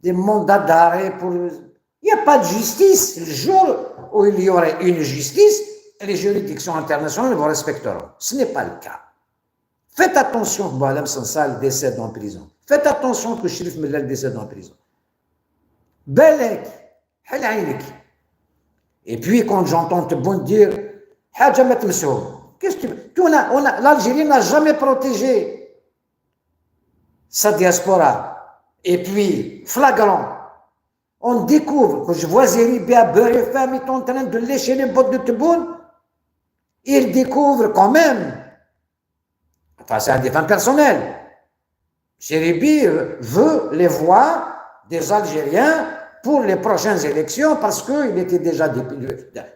des mandats d'arrêt pour... Il n'y a pas de justice. Le jour où il y aurait une justice, les juridictions internationales vous respecteront. Ce n'est pas le cas. Faites attention que Boualem Sansal décède en prison. Faites attention que Chérif Mellal décède en prison. Belek, Halaïnik. Et puis quand j'entends Tebboune dire Hadjamet Msoud, qu'est-ce que tu veux? L'Algérie n'a jamais protégé sa diaspora. Et puis, flagrant, on découvre que je vois Zeribi à Beurre et Femme est en train de lécher les bottes de Tebboune. Il découvre quand même, enfin c'est un défunt personnel, Zeribi veut les voix des Algériens pour les prochaines élections parce qu'il était déjà,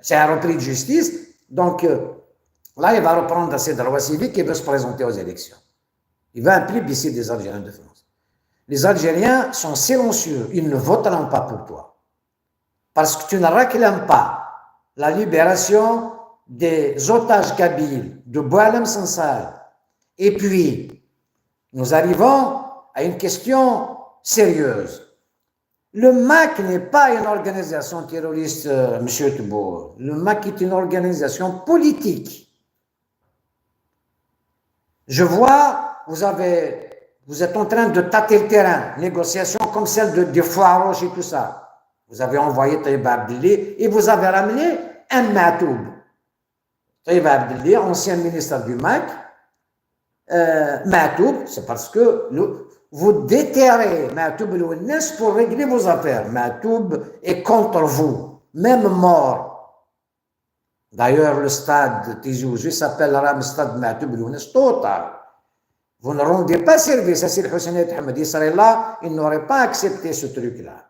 c'est un repris de justice, donc là il va reprendre ses droits civiques et veut se présenter aux élections. Il va un plébiscite des Algériens de France. Les Algériens sont silencieux, ils ne voteront pas pour toi. Parce que tu ne réclames pas la libération des otages kabyles, de Boualem Sansal. Et puis, nous arrivons à une question sérieuse. Le MAC n'est pas une organisation terroriste, M. Tebboune. Le MAC est une organisation politique. Je vois, vous êtes en train de tâter le terrain, négociations comme celle de Fouaroche et tout ça. Vous avez envoyé Taïb Abdelli et vous avez ramené un Matoub. Taïb Abdelli, ancien ministre du MAC, Matoub, c'est parce que vous déterrez Matoub el-Ounes pour régler vos affaires. Matoub est contre vous, même mort. D'ailleurs, le stade Tizi s'appellera le stade Matoub el-Ounes total. Vous ne rendez pas service à Sir Hussein Ahmed. Il serait là, il n'aurait pas accepté ce truc-là.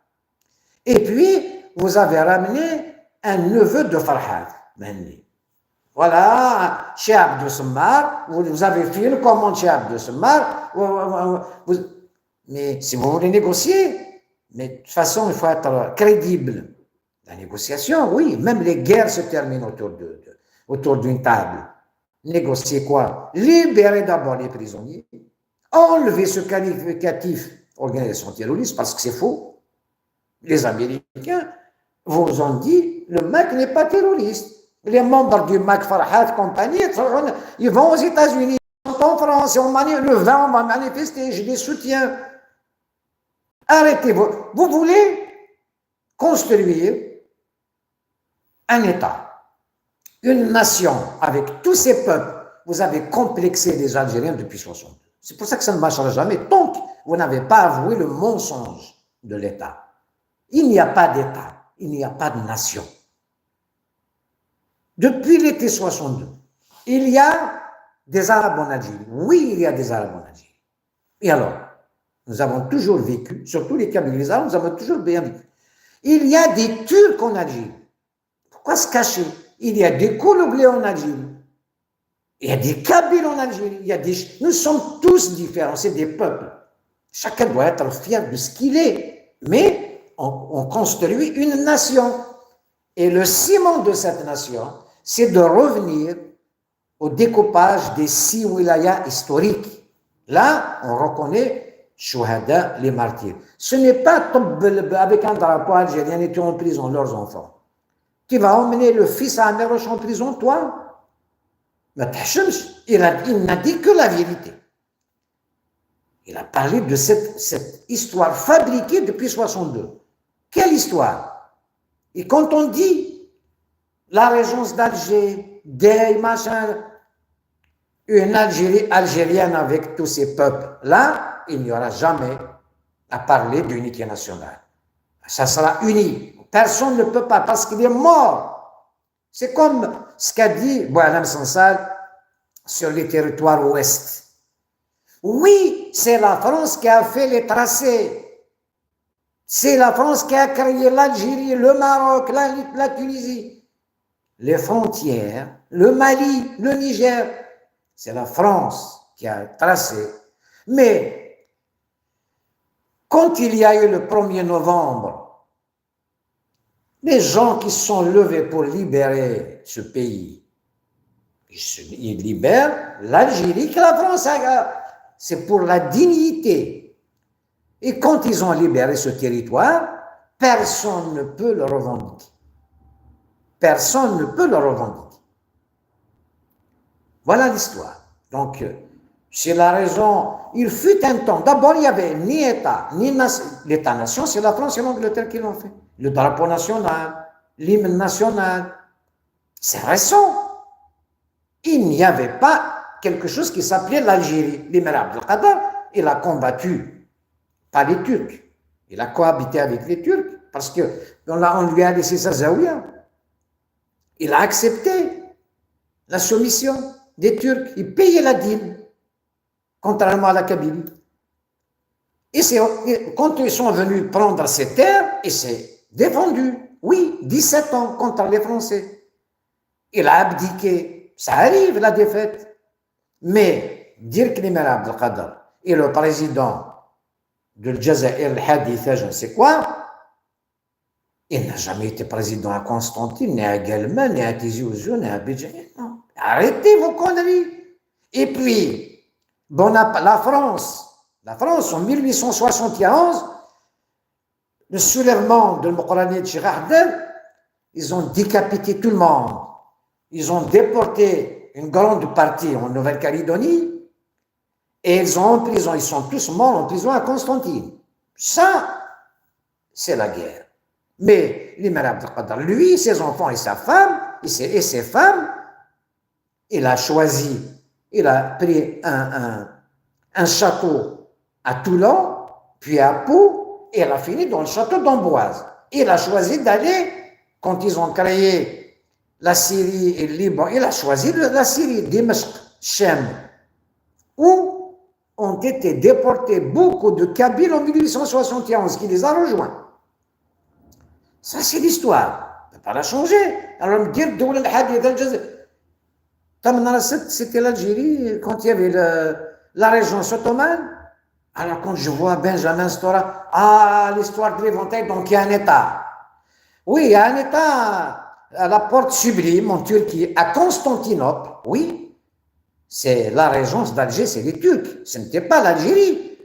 Et puis, vous avez ramené un neveu de Farhad Menni. Voilà, Cheikh Abdou Semmar, vous avez fait une commande chez Abdou Semmar. Mais si vous voulez négocier, mais de toute façon, il faut être crédible. La négociation, oui, même les guerres se terminent autour d'une table. Négocier quoi? Libérer d'abord les prisonniers, enlever ce qualificatif organisation terroriste parce que c'est faux. Les Américains vous ont dit le MAC n'est pas terroriste. Les membres du MAC Farhad compagnie, ils vont aux États-Unis, ils sont commencer, le 20, on va manifester, je les soutiens. Arrêtez, vous voulez construire un État, une nation avec tous ces peuples. Vous avez complexé les Algériens depuis 62. C'est pour ça que ça ne marchera jamais tant que vous n'avez pas avoué le mensonge de l'État. Il n'y a pas d'État, il n'y a pas de nation. Depuis l'été 62, il y a des Arabes en Algérie. Oui, il y a des Arabes en Algérie. Et alors, nous avons toujours vécu, surtout les Kabyles, les Arabes, nous avons toujours bien vécu. Il y a des Turcs en Algérie. Pourquoi se cacher? Il y a des Kouloublés en Algérie. Il y a des Kabyles en Algérie. Nous sommes tous différents, c'est des peuples. Chacun doit être fier de ce qu'il est. Mais on construit une nation. Et le ciment de cette nation, c'est de revenir au découpage des 6 wilayas historiques. Là, on reconnaît Chouhada, les martyrs. Ce n'est pas avec un drapeau algérien et tu en prison leurs enfants. Tu vas emmener le fils à Améroche en prison, toi? Il n'a dit que la vérité. Il a parlé de cette histoire fabriquée depuis 62. Quelle histoire? Et quand on dit la régence d'Alger, des machin, une Algérie algérienne avec tous ces peuples, là, il n'y aura jamais à parler d'unité nationale. Ça sera uni. Personne ne peut pas, parce qu'il est mort. C'est comme ce qu'a dit Boualem Sansal sur les territoires ouest. Oui, c'est la France qui a fait les tracés. C'est la France qui a créé l'Algérie, le Maroc, la Tunisie. Les frontières, le Mali, le Niger, c'est la France qui a tracé. Mais quand il y a eu le 1er novembre, les gens qui se sont levés pour libérer ce pays, ils libèrent l'Algérie que la France a. C'est pour la dignité. Et quand ils ont libéré ce territoire, personne ne peut le revendiquer. Personne ne peut le revendiquer. Voilà l'histoire. Donc, c'est la raison. Il fut un temps. D'abord, il n'y avait ni État, ni nation. L'État-nation, c'est la France et l'Angleterre qui l'ont fait. Le drapeau national, l'hymne national. C'est récent. Il n'y avait pas quelque chose qui s'appelait l'Algérie. L'émir Abdelkader, il a combattu, pas les Turcs. Il a cohabité avec les Turcs parce qu'on lui a laissé sa zaouia. Il a accepté la soumission des Turcs. Il payait la dîme, contrairement à la Kabylie. Et quand ils sont venus prendre ces terres, il s'est défendu. Oui, 17 ans contre les Français. Il a abdiqué. Ça arrive, la défaite. Mais dire que l'émir Abdelkader est le président de l'Jazaïr, le Haditha, je ne sais quoi, il n'a jamais été président à Constantine, ni à Guelma, ni à Tizi Ouzou, ni à Abidjan. Arrêtez vos conneries. Et puis, la France en 1871, le soulèvement de l'Moqrani de Cheikh Ahmed, ils ont décapité tout le monde. Ils ont déporté une grande partie en Nouvelle-Calédonie et ils sont en prison. Ils sont tous morts en prison à Constantine. Ça, c'est la guerre. Mais l'émir Abdelkader, lui, ses enfants et sa femme, et ses femmes, il a choisi, il a pris un château à Toulon, puis à Pau, et il a fini dans le château d'Amboise. Il a choisi d'aller, quand ils ont créé la Syrie et le Liban, il a choisi la Syrie, Dimashq, Shem, où ont été déportés beaucoup de Kabyles en 1871, qui les a rejoints. Ça, c'est l'histoire. On ne peut pas la changer. Alors, me dire, c'était l'Algérie, quand il y avait la régence ottomane. Alors, quand je vois Benjamin Stora, l'histoire de l'éventail, donc il y a un État. Oui, il y a un État à la porte sublime en Turquie, à Constantinople, oui, c'est la régence d'Alger, c'est les Turcs, ce n'était pas l'Algérie,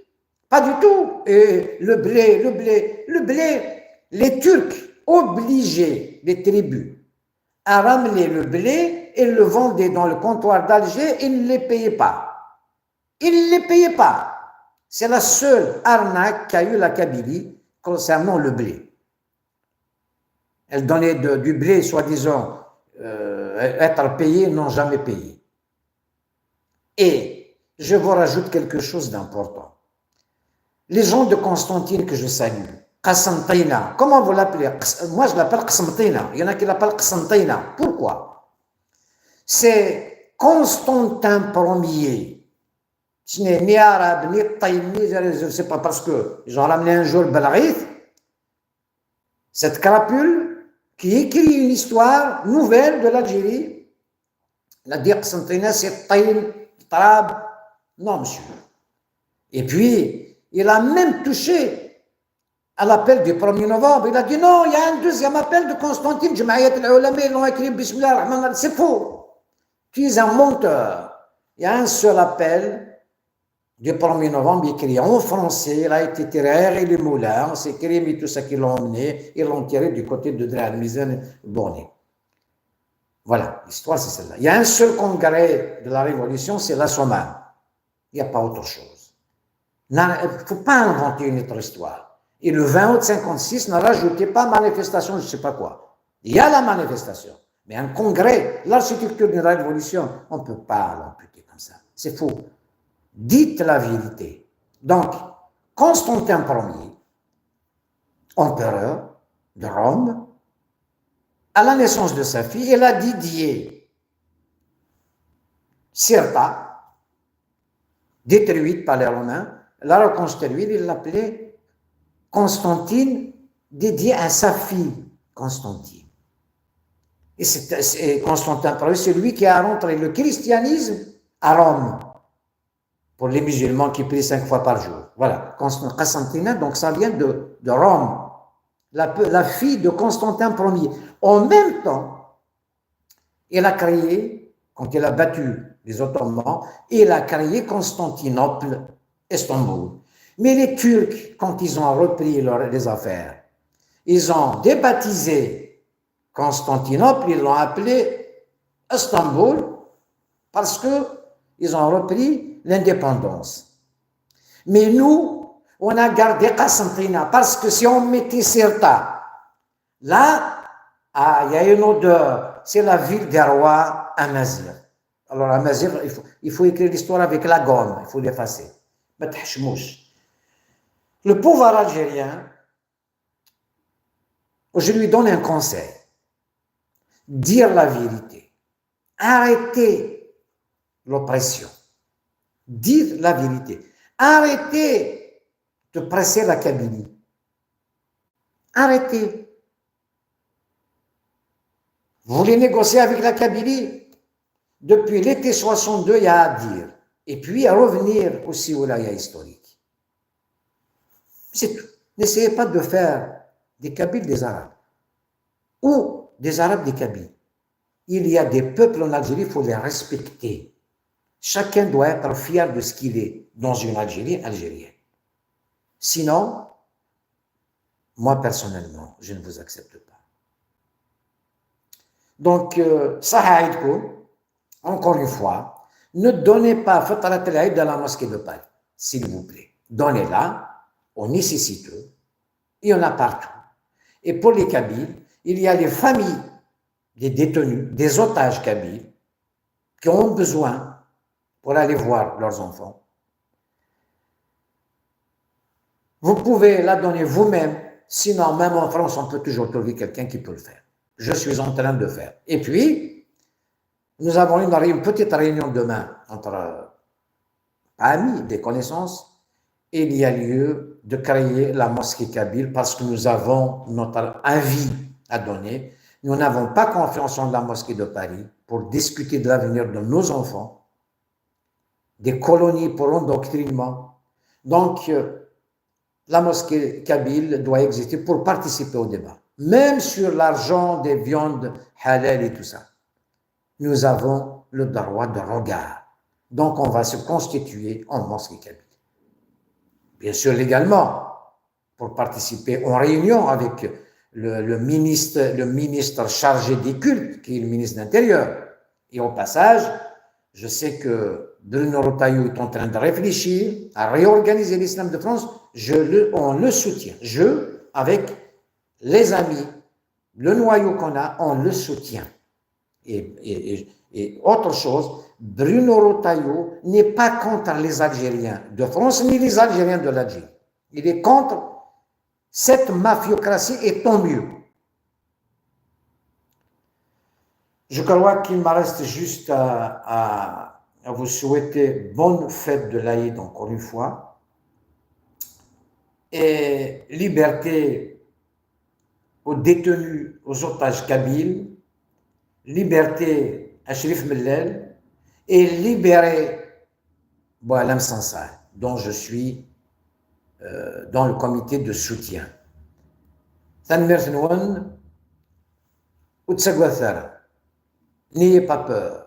pas du tout. Et le blé, les Turcs obligeaient les tribus à ramener le blé et le vendaient dans le comptoir d'Alger et ne les payaient pas. ils ne les payaient pas. C'est la seule arnaque qu'a eu la Kabylie concernant le blé. Elle donnait du blé, soi-disant, être payé, non jamais payé. Et je vous rajoute quelque chose d'important. Les gens de Constantine que je salue, Qasantayna, comment vous l'appelez? Moi, je l'appelle Qasantayna. Il y en a qui l'appellent Qasantayna. Pourquoi? C'est Constantin Ier. Ce n'est ni arabe, ni taïni, je ne sais pas, parce qu'ils ont ramené un jour Belrith, cette crapule qui écrit une histoire nouvelle de l'Algérie. Il a dit Qasantayna, c'est taïn, tarab. Non, monsieur. Et puis, il a même touché à l'appel du 1er novembre. Il a dit non, il y a un deuxième appel de Constantine, Jamaïat al-Ulama, ils l'ont écrit, Bismillah ar-Rahman, c'est faux. Tu es un menteur. Il y a un seul appel du 1er novembre, écrit en français, il a été tiré, et les moulins, c'est Kérim et tout ça qui l'ont emmené, ils l'ont tiré du côté de Dral Mizan Borné. Voilà, l'histoire c'est celle-là. Il y a un seul congrès de la Révolution, c'est la Sommane. Il n'y a pas autre chose. Il ne faut pas inventer une autre histoire. Et le 20 août 56, ne rajoutez pas manifestation, je ne sais pas quoi. Il y a la manifestation, mais un congrès, l'architecture de la Révolution, on ne peut pas l'amputer comme ça. C'est faux. Dites la vérité. Donc, Constantin Ier, empereur de Rome, à la naissance de sa fille, il a dédié Cirta, détruite par les Romains, la reconstruite, il l'appelait Constantine, dédié à sa fille Constantine. Et Constantin Ier, c'est lui qui a rentré le christianisme à Rome pour les musulmans qui prient 5 fois par jour. Voilà, Constantine, donc ça vient de Rome, la fille de Constantin Ier. En même temps, il a créé, quand il a battu les Ottomans, il a créé Constantinople, Istanbul. Mais les Turcs, quand ils ont repris les affaires, ils ont débaptisé Constantinople, ils l'ont appelé Istanbul, parce qu'ils ont repris l'indépendance. Mais nous, on a gardé Qasantine, parce que si on mettait Cirta, là, il y a une odeur, c'est la ville des rois Amazigh. Alors, Amazigh, il faut écrire l'histoire avec la gomme, il faut l'effacer. Le pouvoir algérien, je lui donne un conseil. Dire la vérité. Arrêtez l'oppression. Dire la vérité. Arrêtez de presser la Kabylie. Arrêtez. Vous voulez négocier avec la Kabylie? Depuis l'été 62, il y a à dire. Et puis à revenir aussi au wilaya historique. C'est tout. N'essayez pas de faire des Kabyles des Arabes. Ou des Arabes des Kabyles. Il y a des peuples en Algérie, il faut les respecter. Chacun doit être fier de ce qu'il est dans une Algérie algérienne. Sinon, moi personnellement, je ne vous accepte pas. Donc, encore une fois, ne donnez pas Fatrat al-Aïd à la mosquée de Paris, s'il vous plaît. Donnez-la aux nécessiteux. Il y en a partout. Et pour les Kabyles, il y a les familles des détenus, des otages kabyles, qui ont besoin pour aller voir leurs enfants. Vous pouvez la donner vous-même, sinon même en France, on peut toujours trouver quelqu'un qui peut le faire. Je suis en train de le faire. Et puis, nous avons une petite réunion demain entre amis, des connaissances. Il y a lieu de créer la mosquée kabyle parce que nous avons notre avis à donner. Nous n'avons pas confiance en la mosquée de Paris pour discuter de l'avenir de nos enfants, des colonies pour endoctrinement. Donc, la mosquée kabyle doit exister pour participer au débat. Même sur l'argent des viandes halal et tout ça. Nous avons le droit de regard. Donc, on va se constituer en mosquée kabyle. Bien sûr, légalement, pour participer en réunion avec le ministre chargé des cultes, qui est le ministre de l'Intérieur. Et au passage, je sais que Bruno Retailleau est en train de réfléchir à réorganiser l'islam de France, on le soutient. Avec les amis, le noyau qu'on a, on le soutient. Et autre chose, Bruno Retailleau n'est pas contre les Algériens de France ni les Algériens de l'Algérie. Il est contre cette mafiocratie et tant mieux. Je crois qu'il me reste juste à vous souhaiter bonne fête de l'Aïd encore une fois et liberté aux détenus, aux otages kabyles, liberté à Cherif Mellel et libérer Boualem Sansal, dont je suis dans le comité de soutien. N'ayez pas peur.